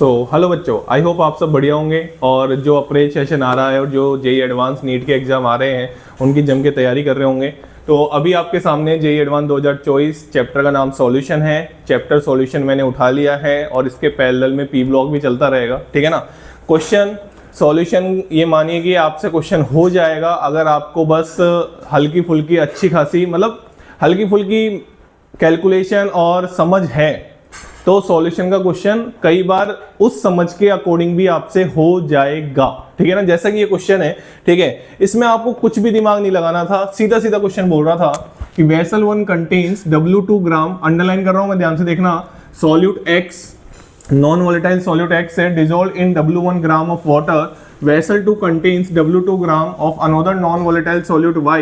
Hello बच्चों, I hope आप सब बढ़िया होंगे। और जो अप्रेज सेशन आ रहा है और जो जेई एडवांस नीट के एग्जाम आ रहे हैं उनकी जम के तैयारी कर रहे होंगे। तो अभी आपके सामने जेई एडवांस 2024 चैप्टर का नाम सॉल्यूशन है। चैप्टर सॉल्यूशन मैंने उठा लिया है और इसके पैरेलल में पी ब्लॉक भी चलता रहेगा, ठीक है ना। क्वेश्चन सॉल्यूशन ये मानिए कि आपसे क्वेश्चन हो जाएगा अगर आपको बस हल्की फुल्की अच्छी खासी मतलब हल्की फुल्की कैलकुलेशन और समझ है तो सॉल्यूशन का क्वेश्चन कई बार उस समझ के अकॉर्डिंग भी आपसे हो जाएगा, ठीक है ना। जैसा कि ये क्वेश्चन है, ठीक है, इसमें आपको कुछ भी दिमाग नहीं लगाना था, सीधा सीधा क्वेश्चन बोल रहा था कि वेसल 1 कंटेन्स W2 ग्राम, अंडरलाइन कर रहा हूं मैं, ध्यान से देखना, solute X, non volatile solute X है, dissolve in W1 gram of water, vessel 2 contains W2 gram of another non volatile solute Y,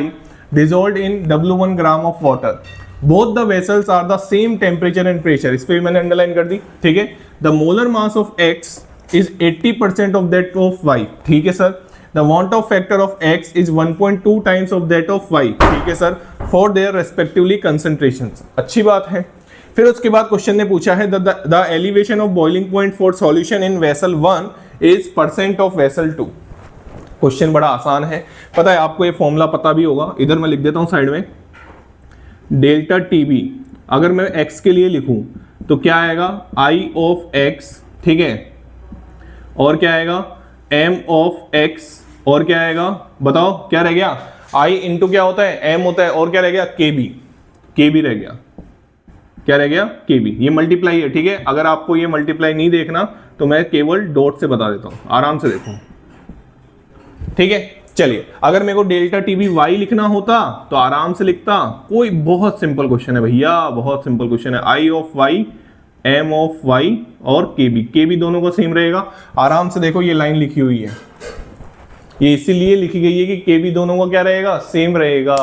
dissolve in W1 gram of water, both the vessels are the same temperature and pressure. इस पे मैंने underline कर दी, ठीक है। The molar mass of X is 80% of that of Y, ठीक है sir. The van't Hoff factor of X is 1.2 times of that of Y, ठीक है sir, for their respectively concentrations. अच्छी बात है। फिर उसके बाद क्वेश्चन ने पूछा है the elevation of boiling point for solution in vessel 1 is % of vessel 2। Question बड़ा आसान है, पता है आपको, ये फॉर्मूला पता भी होगा, इधर मैं लिख देता हूं साइड में। डेल्टा टीबी अगर मैं x के लिए लिखूं तो क्या आएगा, I ऑफ x, ठीक है, और क्या आएगा m ऑफ x, और क्या आएगा बताओ, क्या रह गया, I इंटू क्या होता है m होता है, और क्या रह गया kb रह गया, क्या रह गया kb। ये मल्टीप्लाई है, ठीक है। अगर आपको ये मल्टीप्लाई नहीं देखना तो मैं केवल डॉट से बता देता हूं, आराम से देखो, ठीक है। चलिए, अगर मेरे को डेल्टा टीबी वाई लिखना होता तो आराम से लिखता, कोई बहुत सिंपल क्वेश्चन है भैया, बहुत सिंपल क्वेश्चन है। I of Y, M of Y और केबी दोनों का सेम रहेगा। आराम से देखो, ये लाइन लिखी हुई है, ये इसीलिए लिखी गई है कि केबी दोनों का क्या रहेगा, सेम रहेगा।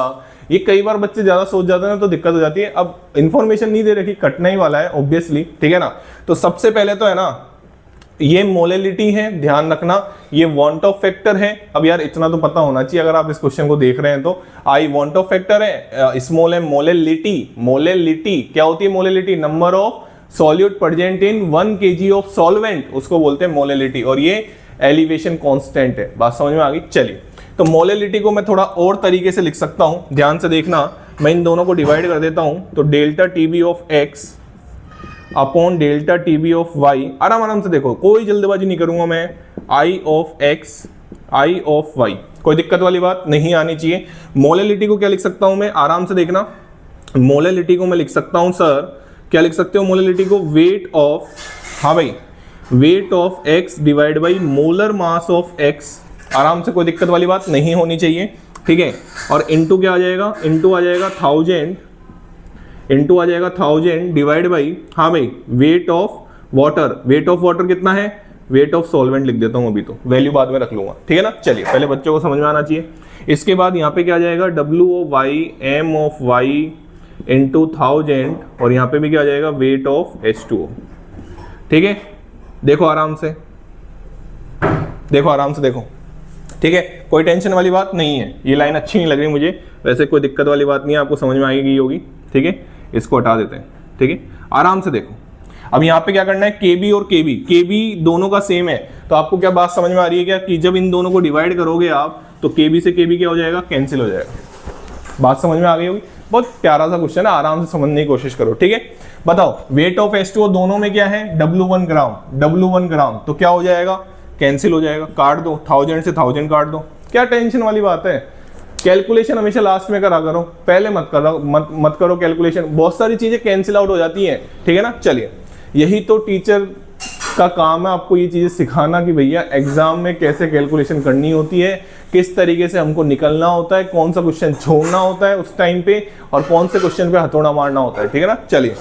ये कई बार बच्चे ज्यादा सोच जाते हैं तो दिक्कत हो जाती है। अब इंफॉर्मेशन नहीं दे रखी, कटना ही वाला है ऑब्वियसली, ठीक है ना। तो सबसे पहले तो है ना, ये मोलेलिटी है, ध्यान रखना, ये वांट ऑफ फैक्टर है। अब यार इतना तो पता होना चाहिए अगर आप इस क्वेश्चन को देख रहे हैं तो। आई वांट ऑफ फैक्टर है, स्मॉल एम मोलेलिटी क्या होती है, molality number of solute present in 1 kg of solvent, उसको बोलते हैं मोलेलिटी। और ये एलिवेशन कांस्टेंट है, बात समझ में आ गई। चलिए, तो मोलेलिटी को मैं थोड़ा और तरीके से लिख सकता हूं, ध्यान से देखना, मैं इन दोनों को डिवाइड कर देता हूं। तो delta TB of X upon delta TB of Y, आराम से देखो, कोई जल्दबाजी नहीं करूंगा मैं, I of X, I of Y, कोई दिक्कत वाली बात नहीं आनी चाहिए। मोलेलिटी को क्या लिख सकता हूं मैं, आराम से देखना, मोलेलिटी को मैं लिख सकता हूं सर, क्या लिख सकते हो मोलेलिटी को, वेट ऑफ, हाँ भाई, wait of x divide by molar mass of x. आराम से, कोई दिक्कत वाली बात नहीं होनी चाहिए, ठीक है। और इंटू क्या आ जाएगा, इंटू आ जाएगा 1000, इंटू आ जाएगा 1000 डिवाइड बाई, हाँ भाई, weight of water. Weight of water कितना है, वेट ऑफ सॉल्वेंट लिख देता हूं अभी, तो वैल्यू बाद में रख लूंगा, ठीक है ना। चलिए, पहले बच्चों को समझ में आना चाहिए। इसके बाद यहाँ पे क्या आ जाएगा, W of Y, M of Y into 1000, और यहाँ पे भी क्या आ जाएगा, वेट ऑफ H2O, ठीक है। देखो आराम से, देखो आराम से देखो, ठीक है, कोई टेंशन वाली बात नहीं है। ये लाइन अच्छी नहीं लग रही मुझे, वैसे कोई दिक्कत वाली बात नहीं है, आपको समझ में आएगी होगी, ठीक है। इसको हटा देते हैं, ठीक है, आराम से देखो। अब यहाँ पे क्या करना है, केबी और केबी दोनों का सेम है, तो आपको क्या बात समझ में आ रही है क्या, कि जब इन दोनों को डिवाइड करोगे आप तो केबी से केबी क्या हो जाएगा, कैंसिल हो जाएगा। बात समझ में आ गई होगी। बहुत प्यारा सा क्वेश्चन है, आराम से समझने की कोशिश करो, ठीक है। बताओ, वेट ऑफ H2O दोनों में क्या है, W1 ग्राम, तो क्या हो जाएगा, कैंसिल हो जाएगा, काट दो, 1000 से 1000 काट दो, क्या टेंशन वाली बात है। कैलकुलेशन हमेशा लास्ट में करा करो, पहले मत करो कैलकुलेशन, बहुत सारी चीजें कैंसिल आउट हो जाती हैं, ठीक है ना। चलिए, यही तो टीचर का काम है, आपको ये चीजें सिखाना कि भैया एग्जाम में कैसे कैलकुलेशन करनी होती है, किस तरीके से हमको निकलना होता है, कौन सा क्वेश्चन छोड़ना होता है उस टाइम पे, और कौन से क्वेश्चन पे हथौड़ा मारना होता है, ठीक है ना। चलिए,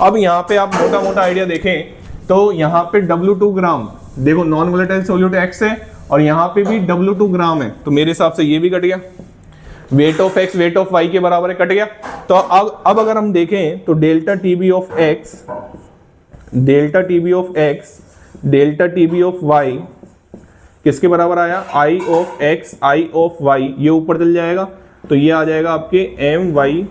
अब यहाँ पे आप मोटा मोटा आइडिया देखें तो यहाँ पे W2 ग्राम, देखो नॉन वोलेटाइल सॉल्यूट X है, और यहाँ पे भी W2 ग्राम है, तो मेरे हिसाब से ये भी कट गया, weight of X weight of Y के बराबर है, कट गया। तो अब अगर हम देखें तो delta TB of X, delta TB of X, delta TB of Y किसके बराबर आया, I of X, I of Y, ये ऊपर चल जाएगा तो ये आ जाएगा आपके M Y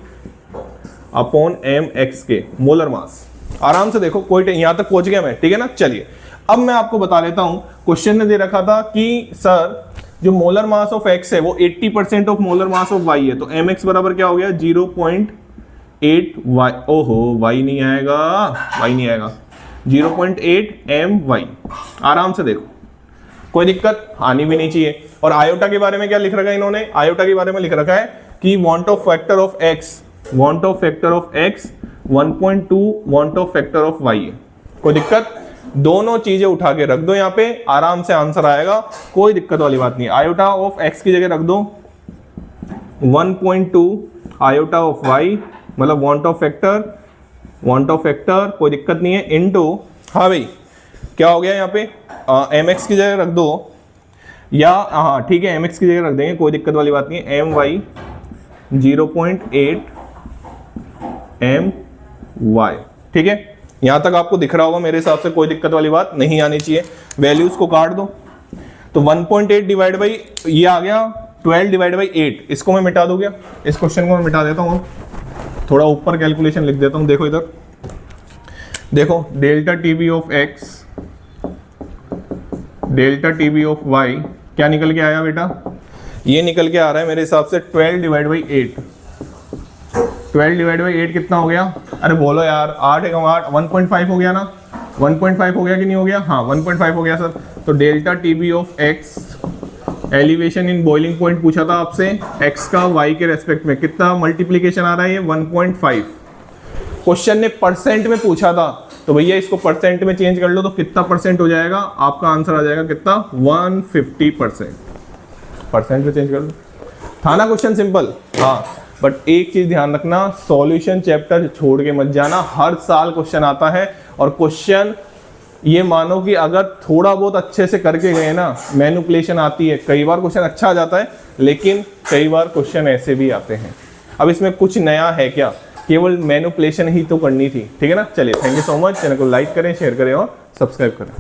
upon M X के, मोलर मास। आराम से देखो, कोई यहां तक पहुंच गया मैं, ठीक है ना। चलिए, अब मैं आपको बता देता हूं, क्वेश्चन ने दे रखा था कि सर जो मोलर मास ऑफ x है वो 80% of molar mass of y है, तो mx बराबर क्या हो गया 0.8 y। ओहो y नहीं आएगा, y नहीं आएगा, 0.8 my। आराम से देखो, कोई दिक्कत आनी भी नहीं चाहिए। और आयोटा के बारे में क्या लिख रखा है इन्होंने, आयोटा के बारे में लिख रखा है कि want Hoff factor of x 1.2 want Hoff factor of y है। कोई दिक्कत, दोनों चीजें उठा के रख दो यहाँ पे, आराम से आंसर आएगा, कोई दिक्कत वाली बात नहीं। आयोटा ऑफ x की जगह रख दो 1.2 आयोटा ऑफ y, मतलब वांट ऑफ फैक्टर, कोई दिक्कत नहीं है, इनटू, हाँ भाई क्या हो गया यहाँ पे mx की जगह रख दो, या हाँ ठीक है mx की जगह रख देंगे, कोई दिक्कत वाली बात नहीं है, my 0.8 my। ठीक है, यहां तक आपको दिख रहा होगा मेरे हिसाब से, कोई दिक्कत वाली बात नहीं आनी चाहिए। वैल्यूज को काट दो, तो 1.8 डिवाइड बाई ये आ गया 12 डिवाइड बाई 8, इसको मैं मिटा दूं क्या, इस क्वेश्चन को मैं मिटा देता हूं, थोड़ा ऊपर कैलकुलेशन लिख देता हूं। देखो इधर, देखो delta TB of X delta TB of Y क्या निकल के आया बेटा, ये निकल के आ रहा है मेरे हिसाब से 12 डिवाइड बाई 8। 12 डिवाइड बाई 8 कितना हो गया, अरे बोलो यार, 8 एकम 8, 1.5 हो गया ना, 1.5 हो गया कि नहीं हो गया, हाँ 1.5 हो गया सर। तो delta TB of x, elevation in boiling point पूछा था आपसे, एक्स का वाई के रेस्पेक्ट में कितना मल्टीप्लीकेशन आ रहा है, ये 1.5। क्वेश्चन ने परसेंट में पूछा था, तो भैया इसको परसेंट में चेंज कर लो, तो कितना परसेंट हो जाएगा, आपका आंसर आ जाएगा कितना 150%। परसेंट में चेंज कर लो, था ना क्वेश्चन सिंपल। हाँ बट एक चीज ध्यान रखना, सॉल्यूशन चैप्टर छोड़ के मत जाना, हर साल क्वेश्चन आता है, और क्वेश्चन ये मानो कि अगर थोड़ा बहुत अच्छे से करके गए ना, मैनिपुलेशन आती है, कई बार क्वेश्चन अच्छा आ जाता है, लेकिन कई बार क्वेश्चन ऐसे भी आते हैं। अब इसमें कुछ नया है क्या, केवल मैनिपुलेशन ही तो करनी थी, ठीक है ना। चलिए, thank you so much, channel को लाइक करें, शेयर करें और सब्सक्राइब करें।